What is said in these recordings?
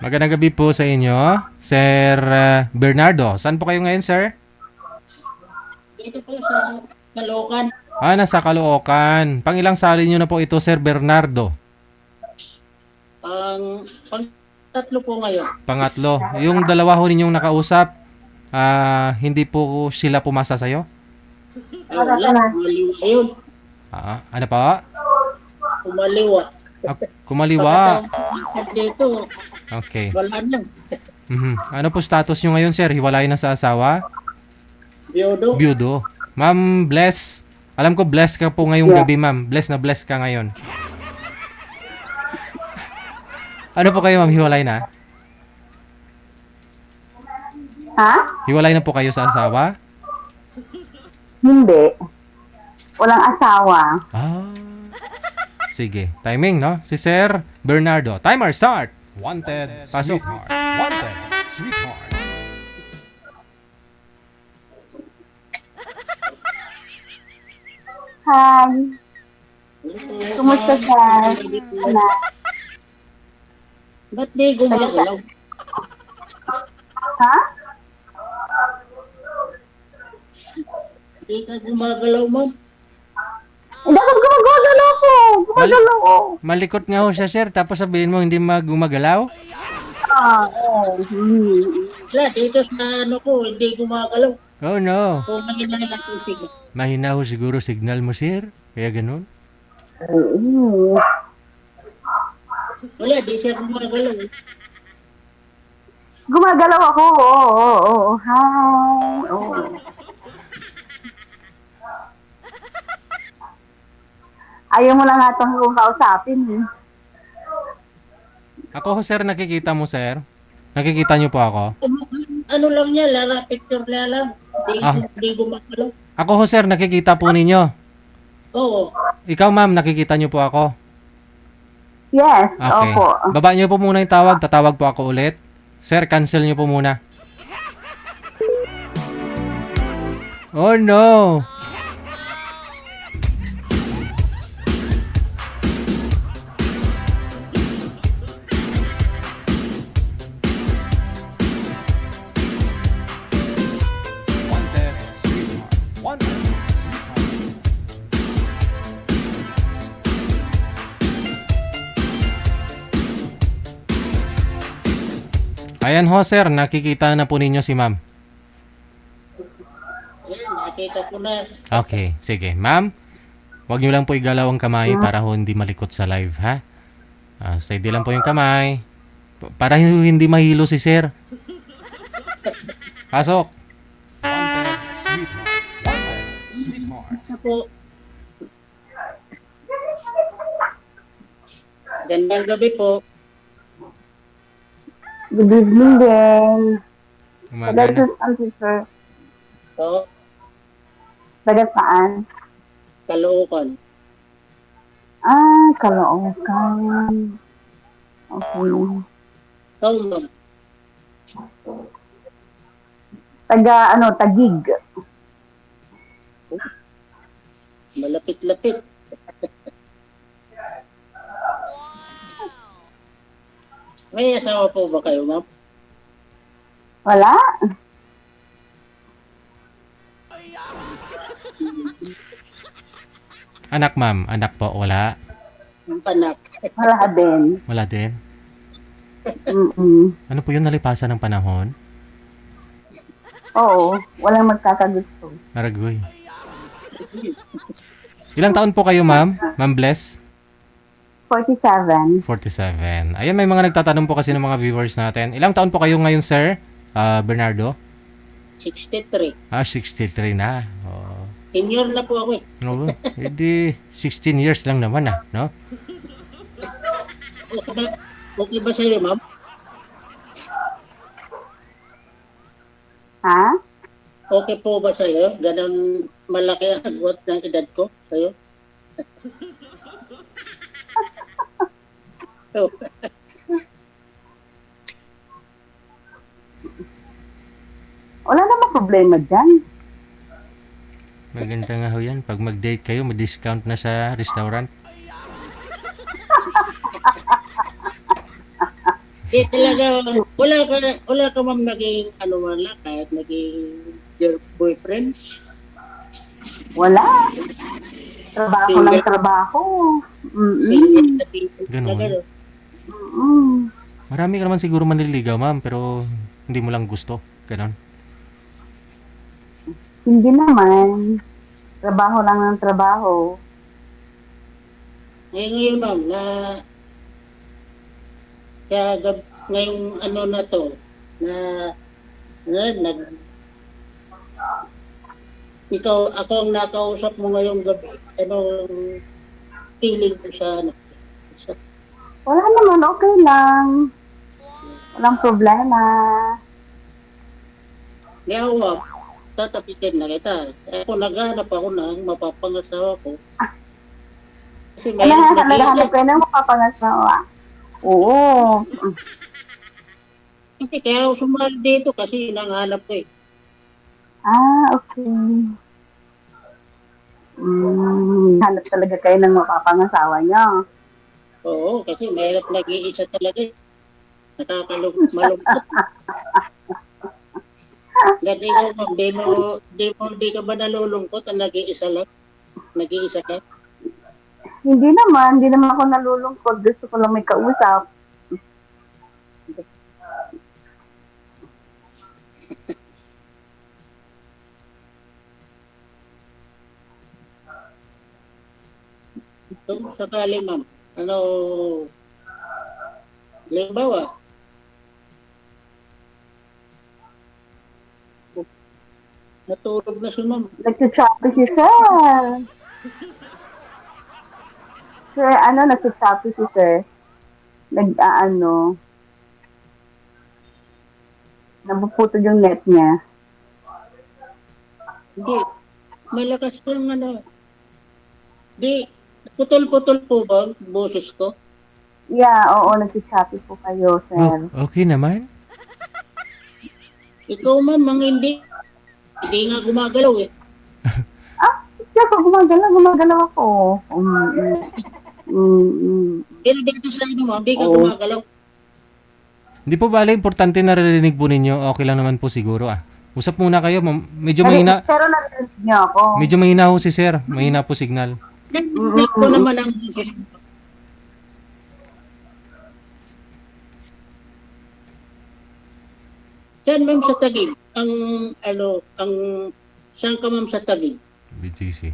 Magandang gabi po sa inyo, Sir Bernardo. Saan po kayo ngayon, sir? Dito po sa Caloocan. Nasa Caloocan. Pangilang sali nyo na po ito, Sir Bernardo? Ang pang-tatlo po ngayon. Pangatlo. Yung dalawa ho ninyong nakausap, hindi po sila pumasa sa'yo? Wala, kumaliwa yun. Ano po? Kumaliwa. Kumaliwa. Pagkatapos dito, Okay. wala na. Ano po status nyo ngayon, sir? Hiwalay na sa asawa? Biodo. Byudo. Ma'am, bless. Alam ko bless ka po ngayong gabi, ma'am. Bless na bless ka ngayon. Ano po kayo, ma'am? Hiwalay na? Ha? Hiwalay na po kayo sa asawa? Hindi. Walang asawa. Sige. Timing, no? Si Sir Bernardo. Timer start. Wanted. Pasok. Wanted. Sweetheart. Hi. Kumusta ka? Ana? Ba't di gumagalaw? Ha? Di ka gumagalaw, ma'am. Hindi ako gumagalaw ko. Gumagalaw ko. Malikot nga ho siya, sir. Tapos sabihin mo, hindi gumagalaw? Oo. Wala, dito sa ano ko, hindi gumagalaw. Oh, no. Kung mahina na natusig. Mahina ho siguro signal mo, sir. Kaya ganun. Wala, di siya gumagalaw. Gumagalaw ako. Oo. Hi. Oo. Ayaw mo lang nga itong kausapin. Ako ho, sir, nakikita mo, sir. Nakikita niyo po ako? Ano lang niya, lara picture niya lang. Di gumagalaw. Ako ho, sir, nakikita po ninyo. Oo. Ikaw, ma'am, nakikita niyo po ako? Yes. Okay. Opo. Baba niyo po muna yung tawag. Tatawag po ako ulit. Sir, cancel niyo po muna. Oh, no. Wanted, sweetheart. Wanted, sweetheart. Ayan ho, sir. Nakikita na po ninyo si ma'am. Ayan, nakita ko na. Okay, sige. Ma'am, huwag niyo lang po igalaw ang kamay para ho hindi malikot sa live, ha? Steady lang po yung kamay. Para hindi mahilo si sir. Pasok. Wanted, sweetheart. Wanted, sweetheart. Basta po. Gandang gabi po. Good evening din. Umaga na. Sir. Oo, Taga saan? Caloocan. Caloocan. Okay. Ikaw, ma'am. Tagig. Malapit-lapit. May asawa po ba kayo, ma'am? Wala? Anak, ma'am. Anak po, wala. Ang panak. Wala din. Wala din. Ano po yun, nalipasan ng panahon? Oo. Walang magkakagusto. Aragoy. Ilang taon po kayo, ma'am? Ma'am Bless? 47. 47. Ayan, may mga nagtatanong po kasi ng mga viewers natin. Ilang taon po kayo ngayon, sir? Bernardo? 63. 63 na. Oh. Senior na po ako eh. No, hindi 16 years lang naman no? Okay ba sa'yo, ma'am? Ha? Okay po ba sa'yo? Ganon malaki ang agwat ng edad ko sa'yo? Oh. Wala namang problema dyan. Maganda nga ho yan. Pag mag-date kayo, may-discount na sa restaurant. Di talaga, wala ka ma'am naging ano wala, kahit naging your boyfriend. Wala. Trabaho Single. ng trabaho. Single Mm-mm. na single Ganun. talaga. No? Mm-mm. Marami ka naman siguro manliligaw, ma'am, pero hindi mo lang gusto. Ganon. Hindi naman. Trabaho lang ng trabaho. Ngayon ma'am, ngayong ano na to, nag, ako ang nakausap mo ngayong gabi, anong feeling mo sa Wala naman, okay lang. Walang problema. ngayon, tatapitin na kita. Ako naghanap ako ng mapapangasawa ko. Kasi Ano mayroon nga, naghahanap kayo ng mapapangasawa? Oo. Hindi, kaya ako sumali dito kasi nanghanap ko eh. Okay. Hanap talaga kayo ng mapapangasawa niyo. Oo, kasi mayroon nag-iisa talaga eh. Malungkot. Dati ko, ma'am, di ka ba nalulungkot ang nag-iisa lang? Nag-iisa ka? Hindi naman ako nalulungkot. Gusto ko lang may kausap. So, sakali ma'am, halimbawa, natulog na si ma'am. Nagsichapi si Sir. Sir, nagsichapi si Sir. Napuputol yung net niya. Hindi, malakas yung Di, putol-putol po ba ang boses ko? Yeah, oo, nagsichapi po kayo, Sir. Okay naman. Ikaw ma'am, hindi nga gumagalaw eh. Siya po, gumagalaw ako. Pero dito sa ma'am, hindi ka Oo. gumagalaw. Hindi po bale, importante na naririnig po ninyo. Okay lang naman po siguro Usap muna kayo, ma'am. Medyo mahina. Pero narinig niyo ako. Medyo mahina ho si sir. Mahina po signal. Nag-break ko naman ang boses mo. Saan ma'am sa Taguig? Saan ka ma'am sa Taguig? BGC.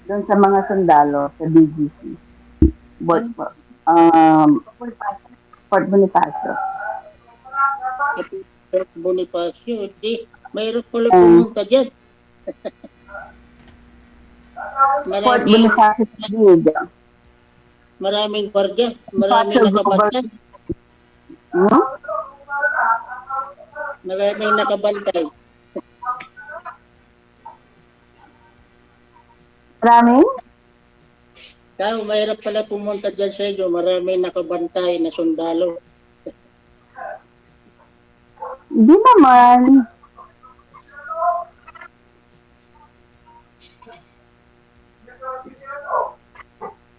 Doon sa mga sundalo, sa BGC. Fort Bonifacio. Fort Bonifacio, di. Mayroon pala pumunta dyan. Fort Bonifacio sa Taguig. Maraming gwardiya, maraming nakabantay. Maraming nakabantay. Maraming? Kaya mahirap pala pumunta dyan sa inyo, maraming nakabantay na sundalo. Hindi naman.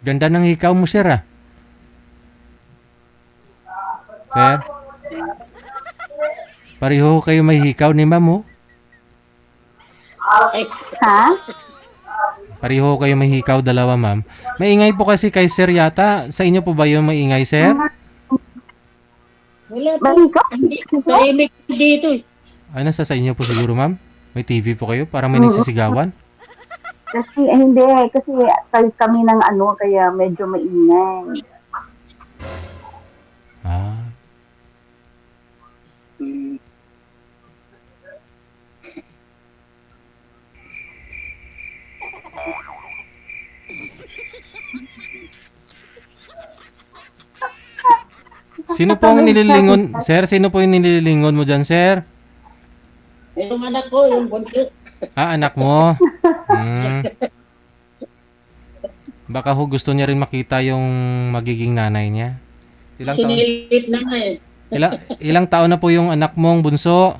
Ganda ng hikaw mo, sir, Sir? Pareho kayo may hikaw ni ma'am, Ay, Ha? Pareho kayo may hikaw, dalawa, ma'am. Maingay po kasi kay sir yata. Sa inyo po ba yung maingay, sir? wala po. Mahika? Hindi, tahimik dito eh. Ay, nasa sa inyo po siguro, ma'am? May TV po kayo? Parang may nagsisigawan? Kasi, hindi. Kasi kami ng kaya medyo maingay. Ah. Sino po ang nililingon? Sir, sino po yung nililingon mo dyan, sir? Yung anak ko, yung bunso. Anak mo. Baka ho gusto niya rin makita yung magiging nanay niya. Ilang taon? Sinilip na nga eh. Ilang taon na po yung anak mong bunso?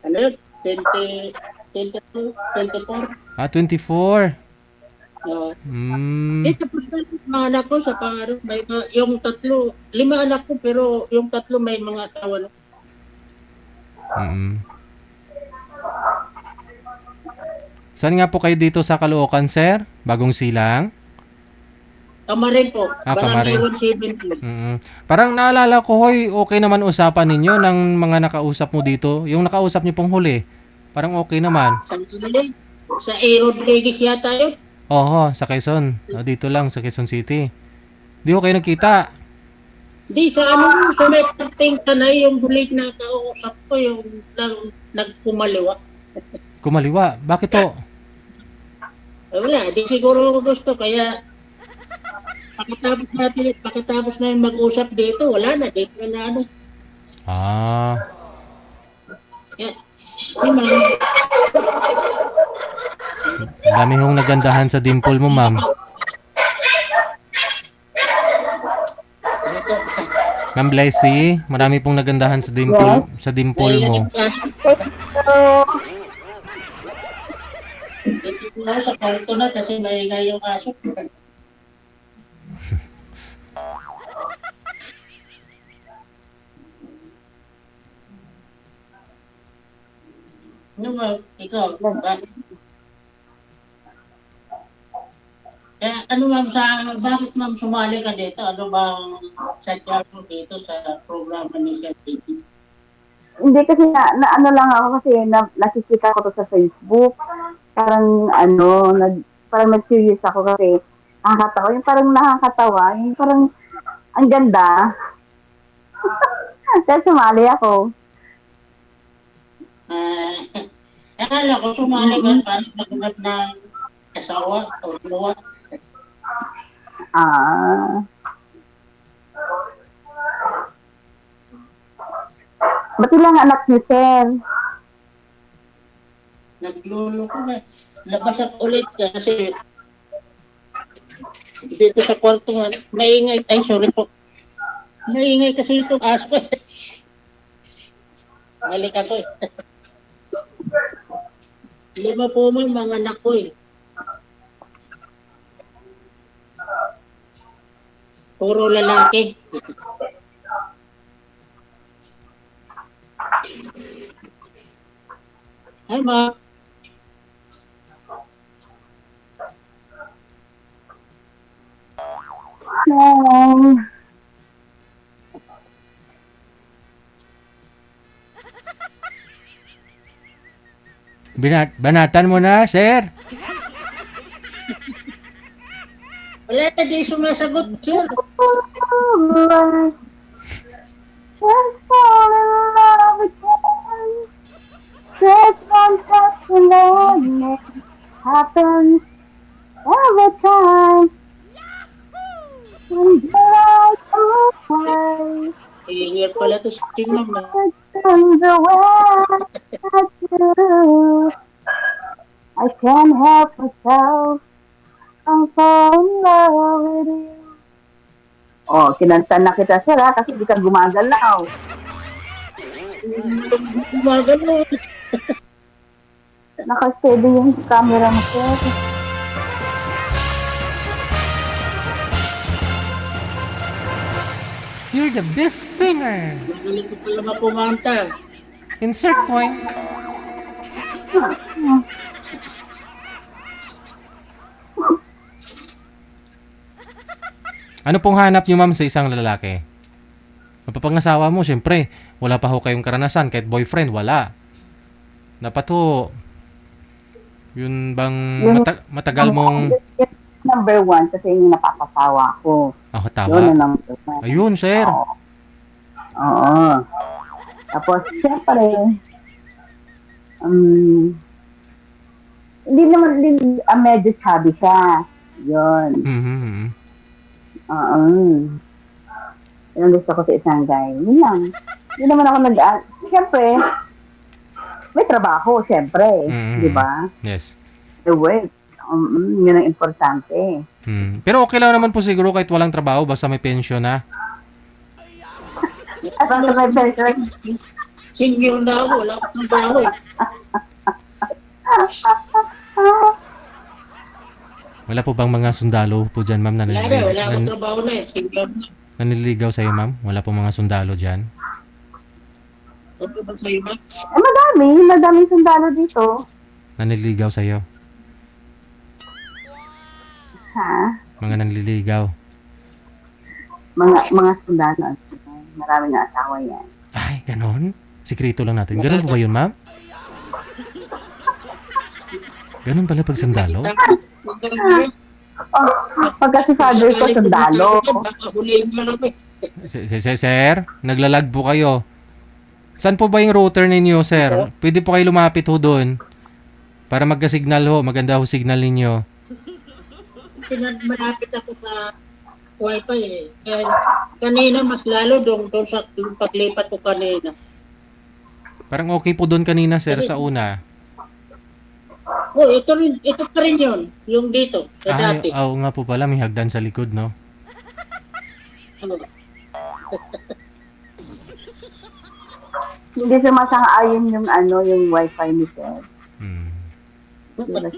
Ano yun? 24? 24. Hmm. Tapos na yung mga anak ko sa pangarap, yung tatlo, 5 anak ko, pero yung tatlo may mga asawa na. Mm. Saan nga po kayo dito sa Caloocan, sir? Bagong Silang? Kamarin po, Kamarin. Barangay 170. Parang naalala ko, hoy, okay naman usapan ninyo ng mga nakausap mo dito. Yung nakausap niyo pong huli, parang okay naman. Sa A. Rodriguez yata yun. Oho, sa Quezon. Dito lang, sa Quezon City. Di ko kayo nagkita. Di, sa ano, sa may pating tanay, yung huli na kausap ko, yung nagpumaliwa. Kumaliwa. Bakit to? Wala, di siguro gusto, kaya pagkatapos natin mag-usap dito, wala na, dito na ano. Ah, Yan. Yung mga, dami hong nagandahan sa dimple mo, ma'am. dito, Ma'am Blessy, marami pong nagandahan sa dimple mo. dito po ako sa kwarto na kasi maingay yung aso. Ano ba, ikaw, ano ma'am, bakit ma'am sumali ka dito? Ano bang sadya mo dito sa programa ni Sir TV? Hindi kasi na ano lang ako kasi nakikita ko to sa Facebook. Parang parang nag-curious ako kasi nakakatawa. Yung parang nakakatawa. Yung parang ang ganda. Kaya sumali ako. Akala ko sumali ka para maghanap ng asawa o luwa. Ah. Ba't ilang anak niyo, sir? Nagluloko na. Labas ako ulit kasi dito sa kwarto nga, maingay. Ay, sorry po. Maingay kasi itong aso. Balik ako eh. 5 po man mga anak ko eh. Puro lalaki. Ay, ma. Banatan mo na, sir. Wala na di sumasagot, sir. Just fall in love again. Just one touch and then it happens every time. When the light goes away, Ingir pala to si ma'am. it turns away at you. I can't help myself. I'm falling in love with you. Oh, kinanta na kita, sir, ha? Kasi di ka gumagalaw. Gumagano. Naka-steady yung camera mo, sir. You're the best singer. Magaling ko pala mapumanta. Insert coin. Ano pong hanap niyo, ma'am, sa isang lalaki? Mapapangasawa mo, syempre, wala pa ho kayong karanasan, kahit boyfriend, wala. Dapat ho, yun bang matagal mong... Number 1 kasi yung napapasawa ko. Ako, Yun tama. ang number 1. Ayun, sir. Oo. Tapos, syempre, hindi naman din, medyo chubby siya. Yun. Mhm. Oo. Yun ang gusto ko sa isang guy. Yun lang. Hindi naman ako syempre, may trabaho, syempre. Mhm. Di ba? Yes. The work. Yun ang importante. Pero okay lang naman po siguro kahit walang trabaho, basta may pension na. At ang may person, Single na ako, wala akong trabaho eh. Wala po bang mga sundalo po dyan, ma'am, na Wala akong trabaho na eh. Single na. nanililigaw sa'yo, ma'am? Wala po mga sundalo dyan? Ano ba sa'yo, ma'am? Madaming sundalo dito. Nanililigaw sa'yo? Ha? Mga nanliligaw? Mga sundalo. Maraming asawa yan. Ay, ganon? Sikrito lang natin. Ganon po ba yun, ma'am? Ganon pala pag sundalo? Pagka si father ko sundalo. Baka huliin mo lang kami. Sir, naglalag po kayo. Saan po ba yung router ninyo, sir? Pwede po kayo lumapit ho doon. Para magka-signal ho. Maganda ho signal ninyo. Malapit ako sa wifi eh. Kaya kanina mas lalo doon sa paglipat ko kanina. Parang okay po doon kanina, sir, sa una. Oh, ito pa rin yun. Yung dito, sa dati. Oo nga po pala. May hagdan sa likod, no? Ano? Hindi sumasang-ayon yung wifi ni sir. Hmm.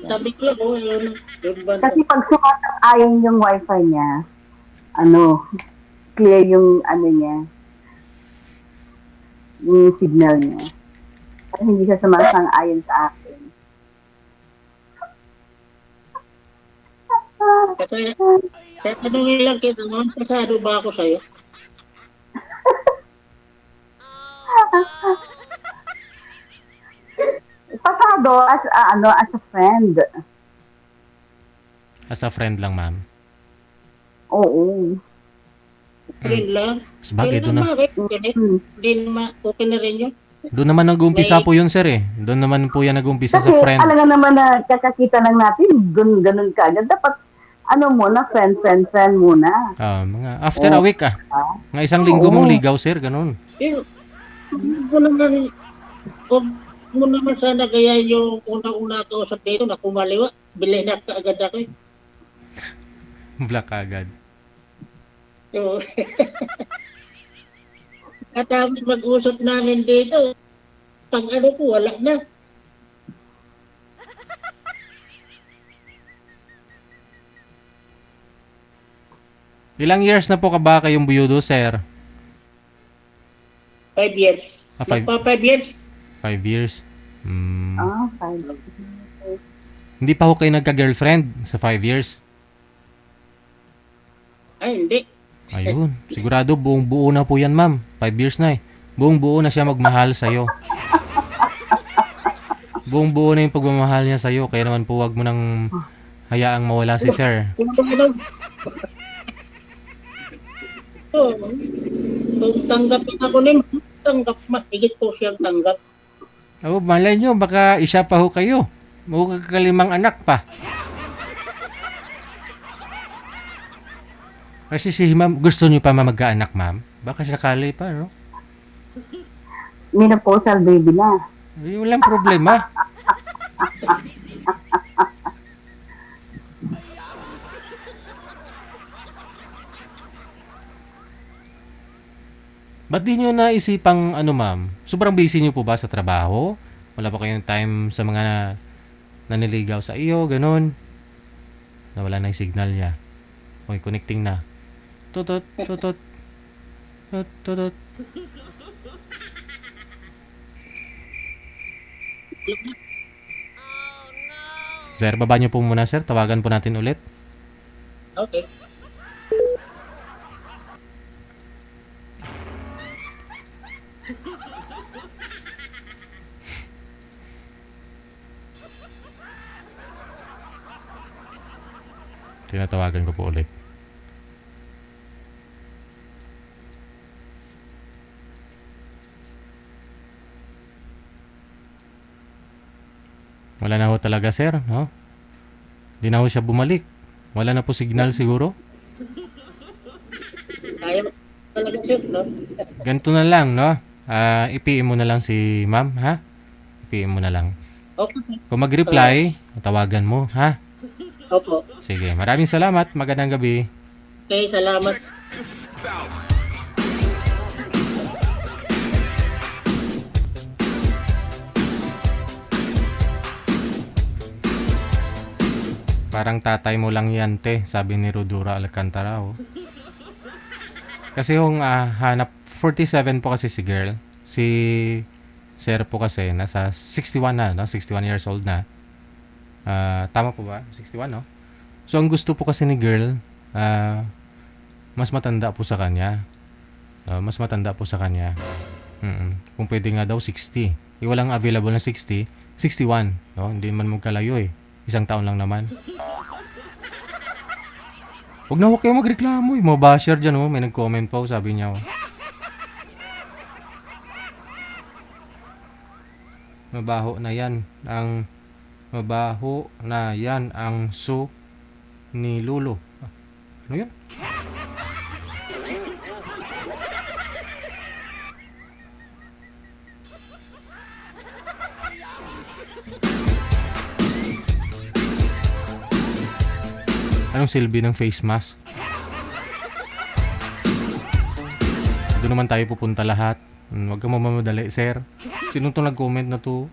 Sabi ko, yun ba? Kasi pag sumasang-ayon yung wifi niya, clear yung niya, yung signal niya. Kasi hindi siya sumasang-ayon sa akin. Kasi, tanongin lang kita, ma'am, pasado ba ako sa'yo? Pasado as a friend. As a friend lang, ma'am. Oo. Yun lang. Sabagay, doon na. Hindi naman, okay na rin yun. Doon naman nag-umpisa po yun, sir, eh. Doon naman po yan nag-umpisa Kasi sa friend. alam nga naman na kakakita lang natin, ganun ka agad. Dapat, muna, friend muna. Mga after a week, Mga isang linggo mong ligaw, sir, ganun. Pero, huwag mo naman sana gaya yung unang-una kausap dito na kumaliwa. Bilhin na kaagad ako eh. Black agad. So, at tapos mag-usap namin dito, pag ano po, wala na. Ilang years na po ka ba kayong buyudo, sir? 5 years. 5 years. 5 years. Fine. Hindi pa ho kayo nagka-girlfriend sa 5 years? Ay, hindi. Ayun. Sigurado buong buo na po yan, ma'am. 5 years na eh. Buong buo na siya magmahal sa'yo. Buong buo na yung pagmamahal niya sa'yo. Kaya naman po wag mo nang hayaang mawala si sir. Kung tanggapin ako ni tanggap, mahigit po siyang tanggap. Malay nyo, baka isa pa ho kayo. Mukha kalimang anak pa. Kasi si ma'am, gusto niyo pa magkaanak, ma'am? Baka sakali pa, no? Menopausal baby na. Walang problema. Ba't di nyo naisipang, ma'am? Sobrang busy nyo po ba sa trabaho? Wala pa kayong time sa mga naniligaw sa iyo, ganun? Nawala na yung signal niya. Okay, connecting na. Tutot, tutot. Tutot. Sir, baba nyo po muna, sir. Tawagan po natin ulit. Okay. Tinatawagan ko po ulit. Wala na ho talaga, sir, no? Di na ho siya bumalik. Wala na po signal siguro. Ayaw talaga siya, no? Ganito na lang, no? I-PM mo na lang si ma'am, ha? I-PM mo na lang. Okay. Kung mag-reply, tawagan mo, ha? Opo. Sige, maraming salamat. Magandang gabi. Okay, salamat. Parang tatay mo lang yan, te, sabi ni Rodura Alcantara. Oh. Kasi yung hanap, 47 po kasi si girl. Si sir po kasi, nasa 61 na, no? 61 years old na. Tama po ba? 61, no? So, ang gusto po kasi ni girl, mas matanda po sa kanya. Mas matanda po sa kanya. Kung pwede nga daw, 60. Walang available na 60, 61. No? Hindi man magkalayo eh. Isang taon lang naman. Huwag kayo magreklamo eh. Mga basher dyan, oh. May nag-comment pa, oh, sabi niya. Oh. Mabaho na yan ang su ni Lolo. Ano yun? Anong silbi ng face mask? Doon naman tayo pupunta lahat. Huwag kang mamamadali, sir. Sino to nag-comment na to?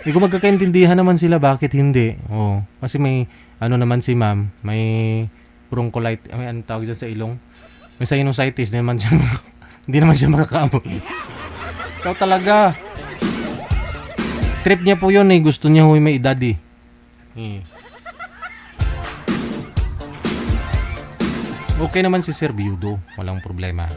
Hindi ko magkakaintindihan naman sila bakit hindi. Oh, kasi may ano naman si ma'am, may bronchiolitis, may ano tawag dyan sa ilong. May sinusitis, hindi naman siya makakaamoy. Ikaw talaga. Trip niya po yun eh. Gusto niya may edad eh. Okay naman si Sir Biudo. Walang problema.